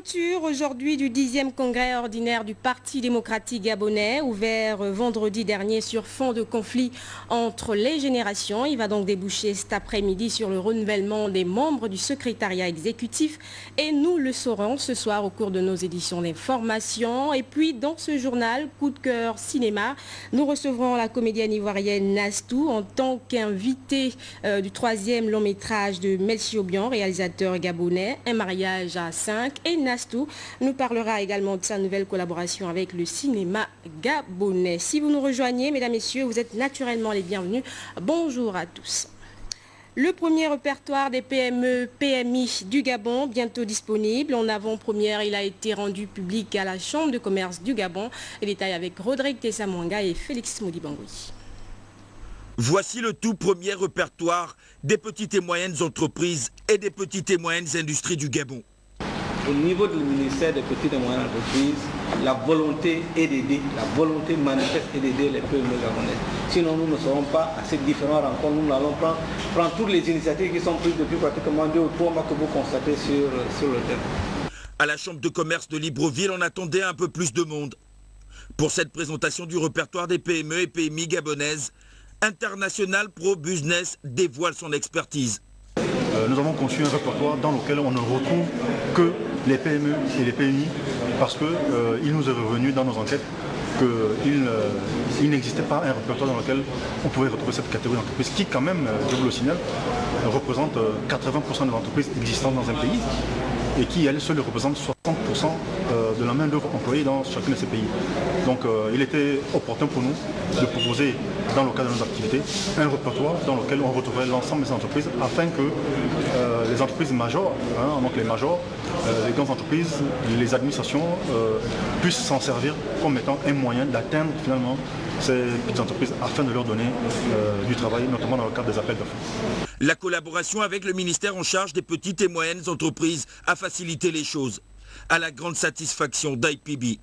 Clôture aujourd'hui du 10e congrès ordinaire du Parti démocratique gabonais, ouvert vendredi dernier sur fond de conflit entre les générations. Il va donc déboucher cet après-midi sur le renouvellement des membres du secrétariat exécutif et nous le saurons ce soir au cours de nos éditions d'information. Et puis dans ce journal, coup de cœur cinéma, nous recevrons la comédienne ivoirienne Nastou en tant qu'invitée du 3e long métrage de Melchi Obiang, réalisateur gabonais, Un mariage à 5. Et Nastou nous parlera également de sa nouvelle collaboration avec le cinéma gabonais. Si vous nous rejoignez, mesdames, messieurs, vous êtes naturellement les bienvenus. Bonjour à tous. Le premier répertoire des PME, PMI du Gabon, bientôt disponible. En avant-première, il a été rendu public à la Chambre de commerce du Gabon. Les détails avec Rodrigue Tessamouanga et Félix Modibangoui. Voici le tout premier répertoire des petites et moyennes entreprises et des petites et moyennes industries du Gabon. Au niveau du ministère des petites et moyennes entreprises, la volonté est d'aider, la volonté manifeste est d'aider les PME gabonaises. Sinon, nous ne serons pas à ces différentes rencontres. Nous allons prendre toutes les initiatives qui sont prises depuis pratiquement 2 ou 3 mois que vous constatez sur le terrain. À la Chambre de commerce de Libreville, on attendait un peu plus de monde. Pour cette présentation du répertoire des PME et PMI gabonaises, International Pro Business dévoile son expertise. Nous avons conçu un répertoire dans lequel on ne retrouve que les PME et les PMI parce qu'il nous est revenu dans nos enquêtes qu'il n'existait pas un répertoire dans lequel on pouvait retrouver cette catégorie d'entreprises qui quand même, je vous le signale, représente 80% des entreprises existantes dans un pays et qui, elles seules, représentent 60% de la main-d'œuvre employée dans chacun de ces pays. Donc il était opportun pour nous de proposer, dans le cadre de nos activités, un répertoire dans lequel on retrouverait l'ensemble des entreprises afin que les entreprises majeures, donc les majors, les grandes entreprises, les administrations puissent s'en servir comme étant un moyen d'atteindre finalement ces petites entreprises afin de leur donner du travail, notamment dans le cadre des appels d'offres. La collaboration avec le ministère en charge des petites et moyennes entreprises a facilité les choses, à la grande satisfaction d'IPB.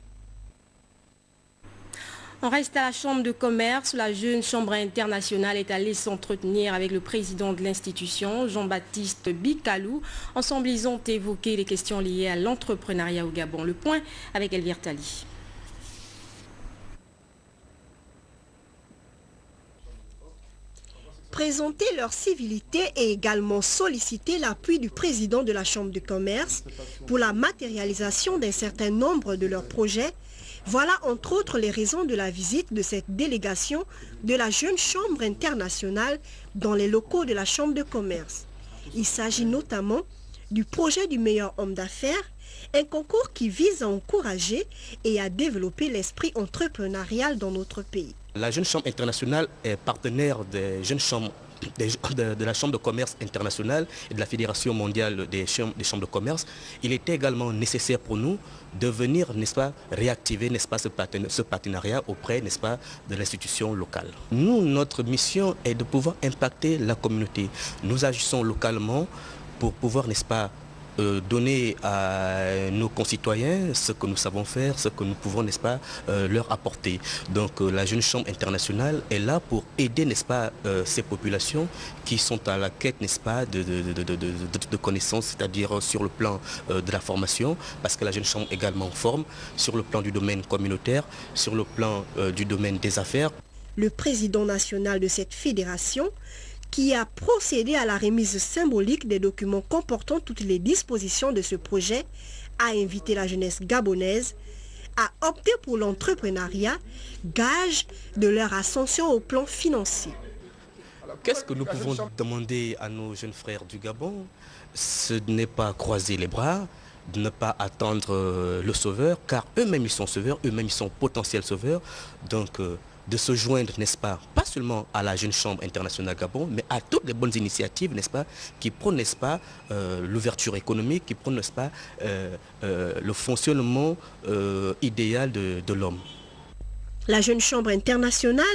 On reste à la Chambre de commerce. La jeune Chambre internationale est allée s'entretenir avec le président de l'institution, Jean-Baptiste Bikalou. Ensemble, ils ont évoqué les questions liées à l'entrepreneuriat au Gabon. Le point avec Elvire Tali. Présenter leur civilité et également solliciter l'appui du président de la Chambre de commerce pour la matérialisation d'un certain nombre de leurs projets. Voilà entre autres les raisons de la visite de cette délégation de la jeune Chambre internationale dans les locaux de la Chambre de commerce. Il s'agit notamment du projet du meilleur homme d'affaires, un concours qui vise à encourager et à développer l'esprit entrepreneurial dans notre pays. La jeune Chambre internationale est partenaire des jeunes chambres de la Chambre de commerce internationale et de la Fédération mondiale des chambres de commerce. Il était également nécessaire pour nous de venir, n'est-ce pas, réactiver, n'est-ce pas, ce partenariat auprès, n'est-ce pas, de l'institution locale. Nous, notre mission est de pouvoir impacter la communauté. Nous agissons localement pour pouvoir, n'est-ce pas, donner à nos concitoyens ce que nous savons faire, ce que nous pouvons, n'est-ce pas, leur apporter. Donc la jeune Chambre internationale est là pour aider, n'est-ce pas, ces populations qui sont à la quête, n'est-ce pas, de connaissances, c'est-à-dire sur le plan de la formation, parce que la jeune Chambre également forme, sur le plan du domaine communautaire, sur le plan du domaine des affaires. Le président national de cette fédération, qui a procédé à la remise symbolique des documents comportant toutes les dispositions de ce projet, a invité la jeunesse gabonaise à opter pour l'entrepreneuriat, gage de leur ascension au plan financier. Qu'est-ce que nous pouvons demander à nos jeunes frères du Gabon? Ce n'est pas croiser les bras, de ne pas attendre le sauveur, car eux-mêmes ils sont sauveurs, eux-mêmes ils sont potentiels sauveurs. Donc de se joindre, n'est-ce pas seulement à la jeune Chambre internationale Gabon, mais à toutes les bonnes initiatives, n'est-ce pas, qui prônent, n'est-ce pas, l'ouverture économique, qui prônent, n'est-ce pas, le fonctionnement idéal de l'homme. La jeune Chambre internationale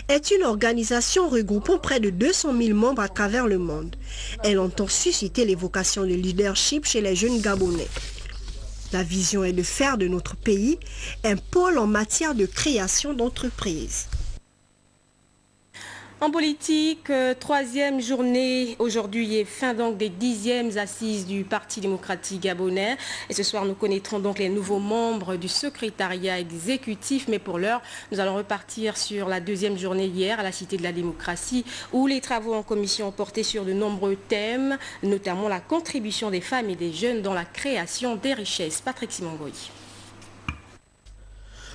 est une organisation regroupant près de 200 000 membres à travers le monde. Elle entend susciter les vocations de leadership chez les jeunes Gabonais. La vision est de faire de notre pays un pôle en matière de création d'entreprises. En politique, troisième journée aujourd'hui et fin donc des 10e assises du Parti démocratique gabonais. Et ce soir, nous connaîtrons donc les nouveaux membres du secrétariat exécutif. Mais pour l'heure, nous allons repartir sur la deuxième journée hier à la Cité de la démocratie où les travaux en commission ont porté sur de nombreux thèmes, notamment la contribution des femmes et des jeunes dans la création des richesses. Patrick Simongoy.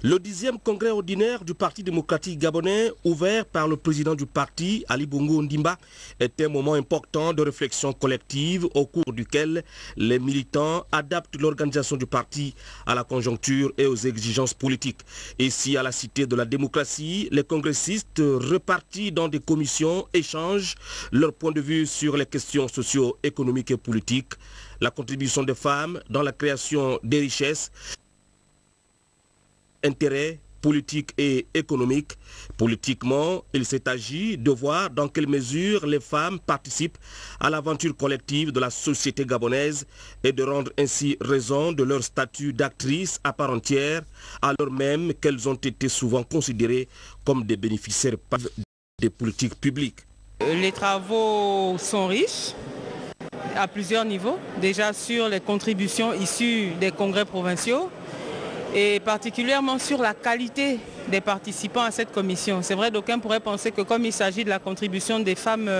Le 10e congrès ordinaire du Parti démocratique gabonais, ouvert par le président du parti, Ali Bongo Ondimba, est un moment important de réflexion collective au cours duquel les militants adaptent l'organisation du parti à la conjoncture et aux exigences politiques. Ici, à la Cité de la démocratie, les congressistes repartis dans des commissions échangent leur point de vue sur les questions socio-économiques et politiques, la contribution des femmes dans la création des richesses, intérêts politiques et économiques. Politiquement, il s'est agi de voir dans quelle mesure les femmes participent à l'aventure collective de la société gabonaise et de rendre ainsi raison de leur statut d'actrice à part entière, alors même qu'elles ont été souvent considérées comme des bénéficiaires des politiques publiques. Les travaux sont riches à plusieurs niveaux, déjà sur les contributions issues des congrès provinciaux, et particulièrement sur la qualité des participants à cette commission. C'est vrai, d'aucuns pourraient penser que comme il s'agit de la contribution des femmes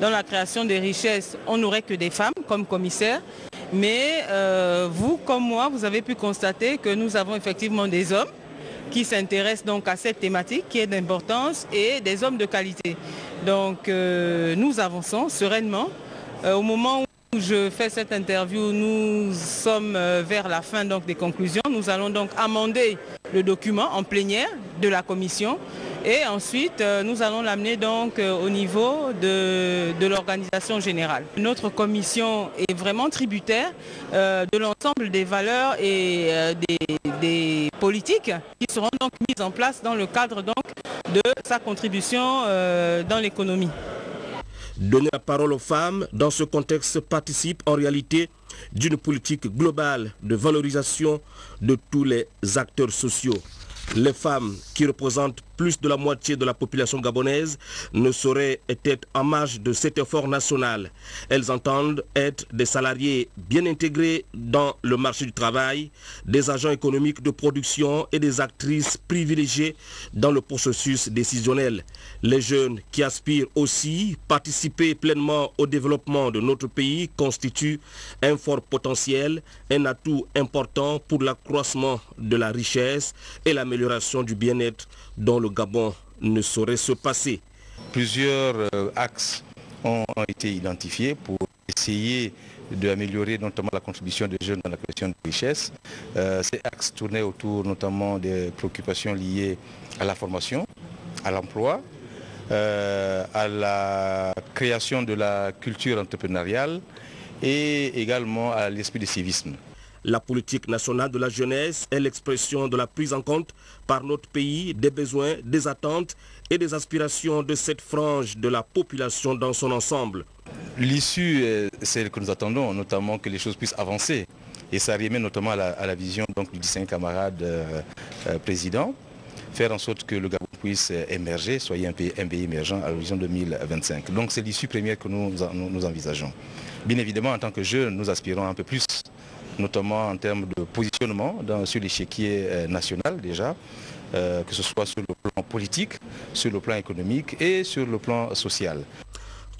dans la création des richesses, on n'aurait que des femmes comme commissaires. Mais vous, comme moi, vous avez pu constater que nous avons effectivement des hommes qui s'intéressent donc à cette thématique qui est d'importance et des hommes de qualité. Donc nous avançons sereinement. Au moment où je fais cette interview, nous sommes vers la fin donc des conclusions. Nous allons donc amender le document en plénière de la commission et ensuite nous allons l'amener donc au niveau de l'organisation générale. Notre commission est vraiment tributaire de l'ensemble des valeurs et des politiques qui seront donc mises en place dans le cadre donc de sa contribution dans l'économie. Donner la parole aux femmes dans ce contexte participe en réalité d'une politique globale de valorisation de tous les acteurs sociaux. Les femmes, qui représentent plus de la moitié de la population gabonaise, ne sauraient être en marge de cet effort national. Elles entendent être des salariés bien intégrés dans le marché du travail, des agents économiques de production et des actrices privilégiées dans le processus décisionnel. Les jeunes qui aspirent aussi participer pleinement au développement de notre pays constituent un fort potentiel, un atout important pour l'accroissement de la richesse et l'amélioration du bien-être dont le Gabon ne saurait se passer. Plusieurs axes ont été identifiés pour essayer d'améliorer notamment la contribution des jeunes dans la création de richesses. Ces axes tournaient autour notamment des préoccupations liées à la formation, à l'emploi, à la création de la culture entrepreneuriale et également à l'esprit de civisme. La politique nationale de la jeunesse est l'expression de la prise en compte par notre pays des besoins, des attentes et des aspirations de cette frange de la population dans son ensemble. L'issue est celle que nous attendons, notamment que les choses puissent avancer. Et ça remet notamment à la vision donc, du 15 camarades président, faire en sorte que le Gabon puisse émerger, soit un pays émergent à l'horizon 2025. Donc c'est l'issue première que nous envisageons. Bien évidemment, en tant que jeunes, nous aspirons un peu plus, notamment en termes de positionnement sur l'échiquier national déjà, que ce soit sur le plan politique, sur le plan économique et sur le plan social.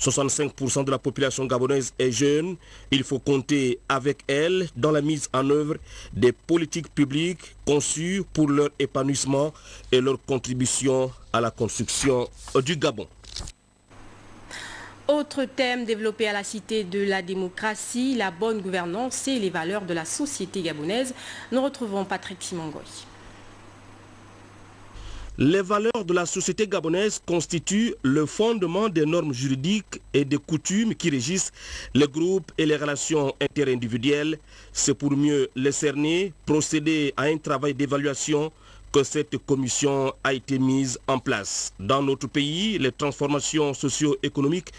65% de la population gabonaise est jeune. Il faut compter avec elle dans la mise en œuvre des politiques publiques conçues pour leur épanouissement et leur contribution à la construction du Gabon. Autre thème développé à la Cité de la démocratie, la bonne gouvernance et les valeurs de la société gabonaise. Nous retrouvons Patrick Simongoy. Les valeurs de la société gabonaise constituent le fondement des normes juridiques et des coutumes qui régissent les groupes et les relations interindividuelles. C'est pour mieux les cerner, procéder à un travail d'évaluation que cette commission a été mise en place. Dans notre pays, les transformations socio-économiques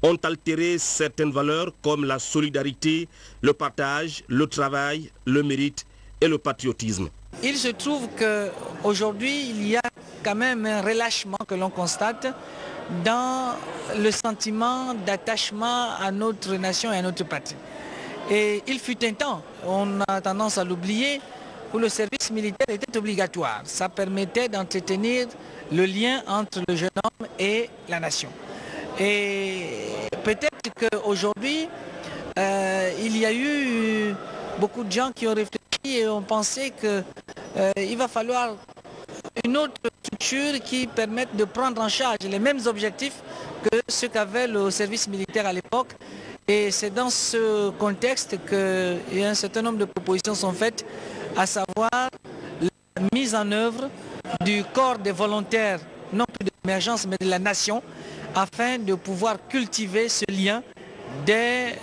ont altéré certaines valeurs comme la solidarité, le partage, le travail, le mérite et le patriotisme. Il se trouve qu'aujourd'hui, il y a quand même un relâchement que l'on constate dans le sentiment d'attachement à notre nation et à notre patrie. Et il fut un temps, on a tendance à l'oublier, où le service militaire était obligatoire. Ça permettait d'entretenir le lien entre le jeune homme et la nation. Et peut-être qu'aujourd'hui, il y a eu beaucoup de gens qui ont réfléchi et ont pensé qu'il va falloir une autre structure qui permette de prendre en charge les mêmes objectifs que ceux qu'avait le service militaire à l'époque. Et c'est dans ce contexte qu'un certain nombre de propositions sont faites, à savoir la mise en œuvre du corps des volontaires, non plus de l'émergence, mais de la nation, afin de pouvoir cultiver ce lien dès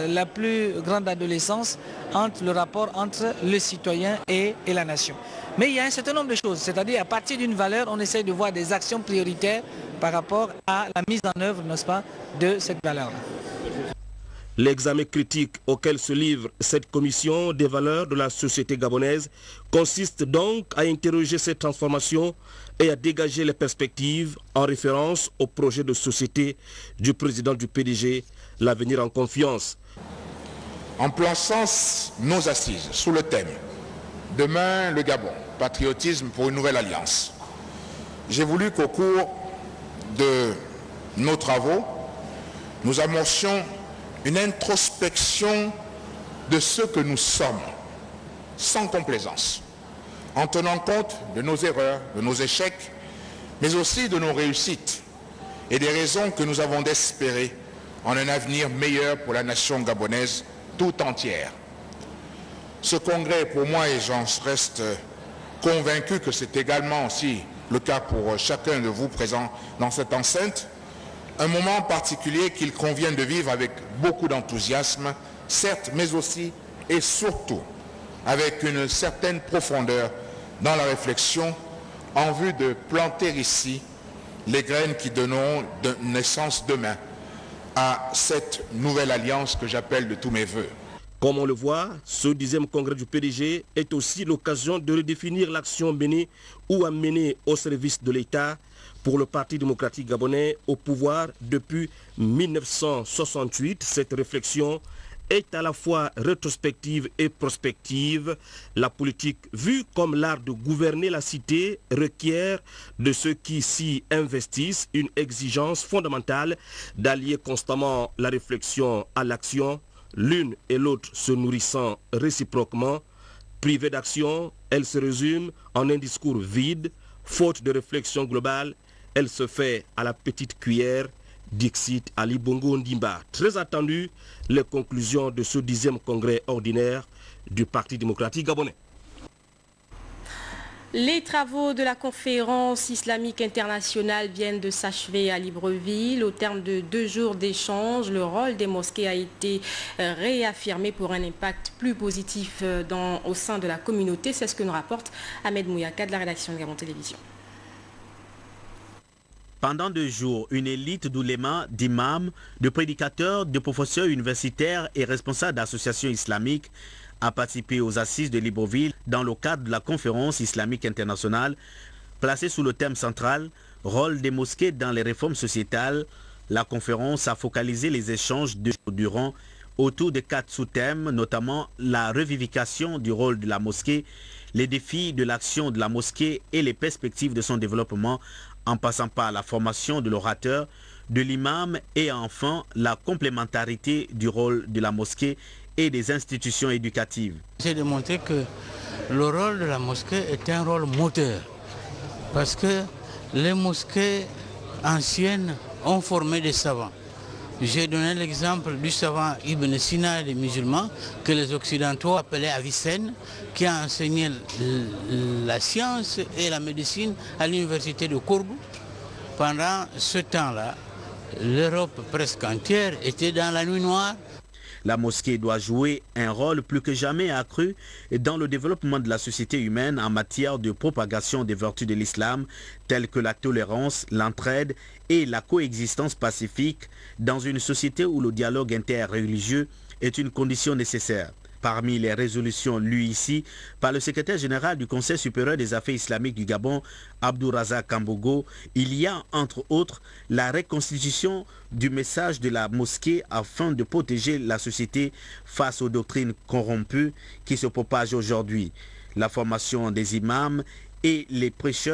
la plus grande adolescence entre le rapport entre le citoyen et la nation. Mais il y a un certain nombre de choses, c'est-à-dire à partir d'une valeur, on essaie de voir des actions prioritaires par rapport à la mise en œuvre, n'est-ce pas, de cette valeur-là. L'examen critique auquel se livre cette commission des valeurs de la société gabonaise consiste donc à interroger ces transformations et à dégager les perspectives en référence au projet de société du président du PDG, l'avenir en confiance. En plaçant nos assises sous le thème « Demain le Gabon, patriotisme pour une nouvelle alliance », j'ai voulu qu'au cours de nos travaux, nous amorcions une introspection de ce que nous sommes, sans complaisance, en tenant compte de nos erreurs, de nos échecs, mais aussi de nos réussites et des raisons que nous avons d'espérer en un avenir meilleur pour la nation gabonaise tout entière. Ce congrès, pour moi, et j'en reste convaincu que c'est également aussi le cas pour chacun de vous présents dans cette enceinte, un moment particulier qu'il convient de vivre avec beaucoup d'enthousiasme, certes, mais aussi et surtout avec une certaine profondeur dans la réflexion en vue de planter ici les graines qui donneront naissance demain à cette nouvelle alliance que j'appelle de tous mes voeux. Comme on le voit, ce 10e congrès du PDG est aussi l'occasion de redéfinir l'action menée ou à mener au service de l'État pour le Parti démocratique gabonais au pouvoir depuis 1968. Cette réflexion est à la fois rétrospective et prospective. La politique, vue comme l'art de gouverner la cité, requiert de ceux qui s'y investissent une exigence fondamentale d'allier constamment la réflexion à l'action, l'une et l'autre se nourrissant réciproquement. Privée d'action, elle se résume en un discours vide, faute de réflexion globale. Elle se fait à la petite cuillère, dixit Ali Bongo Ndimba. Très attendu, les conclusions de ce 10e congrès ordinaire du Parti démocratique gabonais. Les travaux de la conférence islamique internationale viennent de s'achever à Libreville. Au terme de 2 jours d'échange, le rôle des mosquées a été réaffirmé pour un impact plus positif au sein de la communauté. C'est ce que nous rapporte Ahmed Mouyaka de la rédaction de Gabon Télévision. Pendant 2 jours, une élite d'oulémas, d'imams, de prédicateurs, de professeurs universitaires et responsables d'associations islamiques a participé aux assises de Libreville dans le cadre de la conférence islamique internationale placée sous le thème central « Rôle des mosquées dans les réformes sociétales ». La conférence a focalisé les échanges de jours durant autour de 4 sous-thèmes, notamment la revivification du rôle de la mosquée, les défis de l'action de la mosquée et les perspectives de son développement, en passant par la formation de l'orateur, de l'imam et enfin la complémentarité du rôle de la mosquée et des institutions éducatives. J'ai démontré que le rôle de la mosquée est un rôle moteur parce que les mosquées anciennes ont formé des savants. J'ai donné l'exemple du savant Ibn Sina des musulmans que les occidentaux appelaient Avicenne, qui a enseigné la science et la médecine à l'université de Cordoue. Pendant ce temps-là, l'Europe presque entière était dans la nuit noire. La mosquée doit jouer un rôle plus que jamais accru dans le développement de la société humaine en matière de propagation des vertus de l'islam, telles que la tolérance, l'entraide et la coexistence pacifique dans une société où le dialogue interreligieux est une condition nécessaire. Parmi les résolutions lues ici par le secrétaire général du Conseil supérieur des affaires islamiques du Gabon, Abdourazak Kambogo, il y a entre autres la reconstitution du message de la mosquée afin de protéger la société face aux doctrines corrompues qui se propagent aujourd'hui, la formation des imams et les prêcheurs